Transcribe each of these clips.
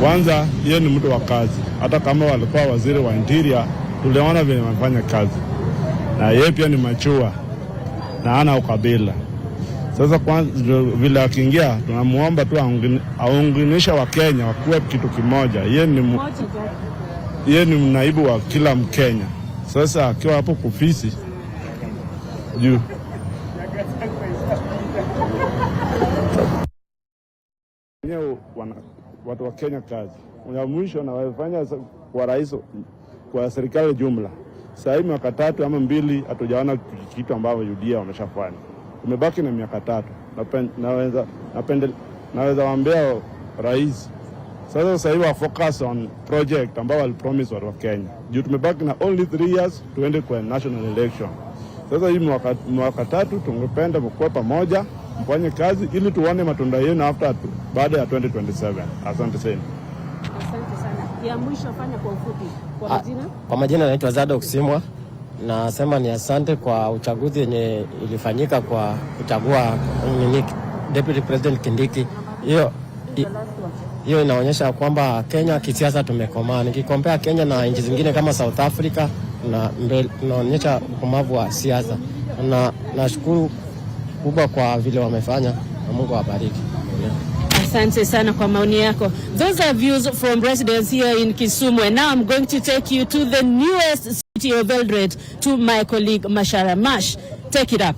Kwanza yeye ni mtu wa kazi, hata kama walikuwa waziri wa interior tuliona vile wanafanya kazi, na yeye pia ni machua na ana ukabila. Sasa kwanza vile akiingia tunamuomba tu aunganisha wa Kenya wakuwe kitu kimoja. Yeye ni naibu wa kila Mkenya. Sasa akiwa hapo kufisi juu watu wa Kenya kazi ya mwisho na wafanya kwa rais kwa serikali jumla. Sasa hivi miaka 3 ama 2 hatujaona kitu ambavyo UDA wameshafanya. Tumebaki na miaka 3. Naweza waambia rais sasa hivi wa focus on project ambao walipromise watu wa Kenya. Juu tumebaki na only 3 years tuende kwa national election. Sasa hivi mwaka 3 tungependa mkue pamoja mfanye kazi ili tuone matunda yenu baada ya 2027. Asante sana. Asante sana. Ya mwisho fanya kwa ufupi. Kwa majina? Kwa majina naitwa Zadok Simwa. Nasema ni asante kwa uchaguzi yenye ilifanyika kwa kuchagua Deputy President Kindiki. Hiyo inaonyesha kwamba Kenya kisiasa tumekomaa. Nikikompea Kenya na nchi zingine kama South Africa inaonyesha ukomavu wa siasa. Na nashukuru kubwa kwa vile wamefanya na Mungu awabariki. Asante sana kwa maoni yako. Those are views from residents here in Kisumu, and now I'm going to take you to the newest city of Eldoret, to my colleague Mashara. Mash, take it up.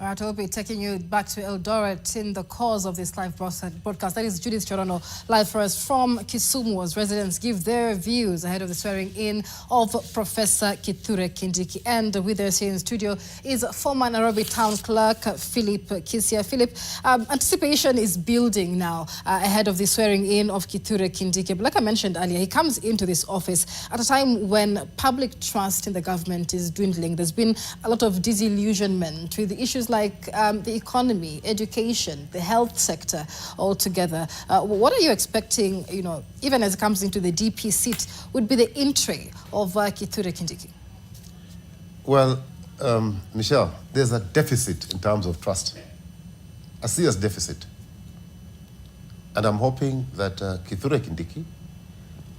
All right, I'll be taking you back to Eldoret in the course of this live broadcast. That is Judith Chorono, live for us from Kisumu, as residents give their views ahead of the swearing-in of Professor Kithure Kindiki. And with us here in studio is former Nairobi Town Clerk Philip Kisia. Philip, anticipation is building now ahead of the swearing-in of Kithure Kindiki. But like I mentioned earlier, he comes into this office at a time when public trust in the government is dwindling. There's been a lot of disillusionment with the issues like the economy, education, the health sector altogether. What are you expecting, even as it comes into the DP seat, would be the entry of Kithure Kindiki? Well, Michelle, there's a deficit in terms of trust, a serious deficit. And I'm hoping that Kithure Kindiki,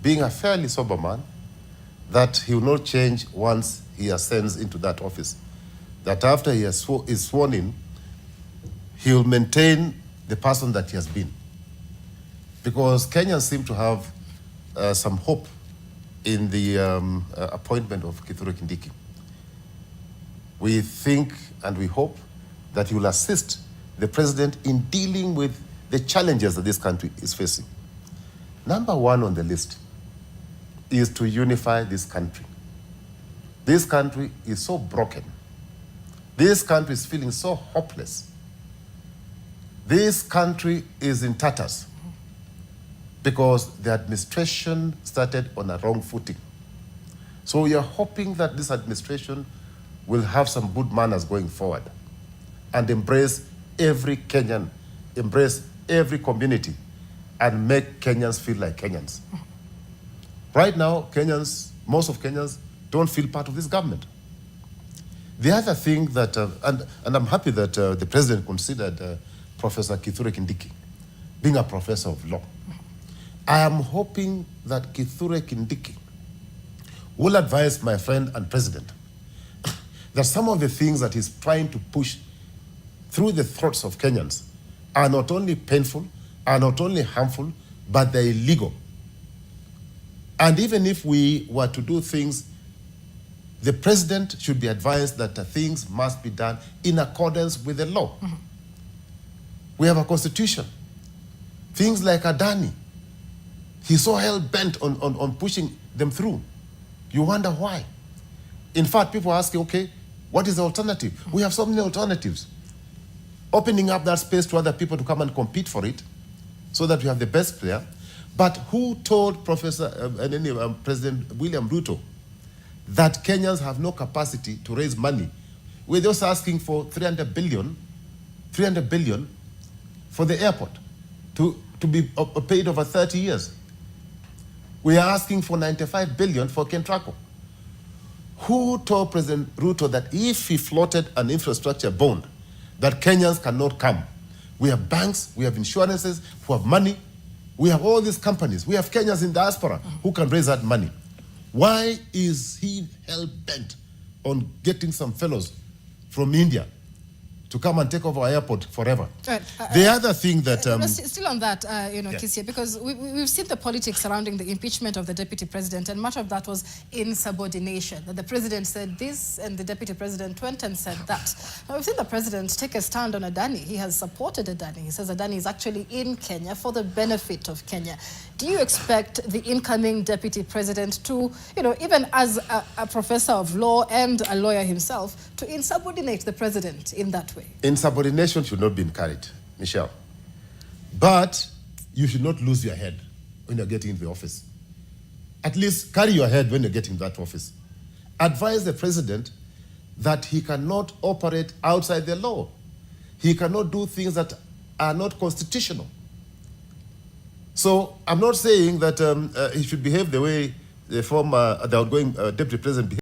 being a fairly sober man, that he will not change once he ascends into that office. That after he is sworn in, he will maintain the person that he has been. Because Kenyans seem to have some hope in the appointment of Kithure Kindiki. We think and we hope that he will assist the president in dealing with the challenges that this country is facing. Number 1 on the list is to unify this country. This country is so broken. This country is feeling so hopeless. This country is in tatters because the administration started on a wrong footing. So we are hoping that this administration will have some good manners going forward and embrace every Kenyan, embrace every community, and make Kenyans feel like Kenyans. Right now, most of Kenyans don't feel part of this government. The other thing that, and I'm happy that the president considered Professor Kithure Kindiki being a professor of law. I am hoping that Kithure Kindiki will advise my friend and president that some of the things that he's trying to push through the throats of Kenyans are not only painful, are not only harmful, but they're illegal. And even if we were to do things, the president should be advised that things must be done in accordance with the law. Mm-hmm. We have a constitution. Things like Adani, he's so hell-bent on pushing them through. You wonder why. In fact, people are asking, okay, what is the alternative? Mm-hmm. We have so many alternatives. Opening up that space to other people to come and compete for it so that we have the best player. But who told President William Ruto that Kenyans have no capacity to raise money? We're just asking for 300 billion for the airport to be paid over 30 years. We are asking for 95 billion for Kentraco. Who told President Ruto that if he floated an infrastructure bond, that Kenyans cannot come. We have banks, we have insurances, we have money, we have all these companies. We have Kenyans in diaspora who can raise that money. Why is he hell-bent on getting some fellows from India to come and take over our airport forever? Right. The other thing that... still on that, Kisia, because we've seen the politics surrounding the impeachment of the deputy president, and much of that was insubordination. That the president said this, and the deputy president went and said that. Now, we've seen the president take a stand on Adani. He has supported Adani. He says Adani is actually in Kenya for the benefit of Kenya. Do you expect the incoming deputy president to, even as a professor of law and a lawyer himself, to insubordinate the president in that way? Insubordination should not be encouraged, Michelle. But you should not lose your head when you're getting into the office. At least carry your head when you're getting to that office. Advise the president that he cannot operate outside the law. He cannot do things that are not constitutional. So I'm not saying that he should behave the way the outgoing deputy president behaved.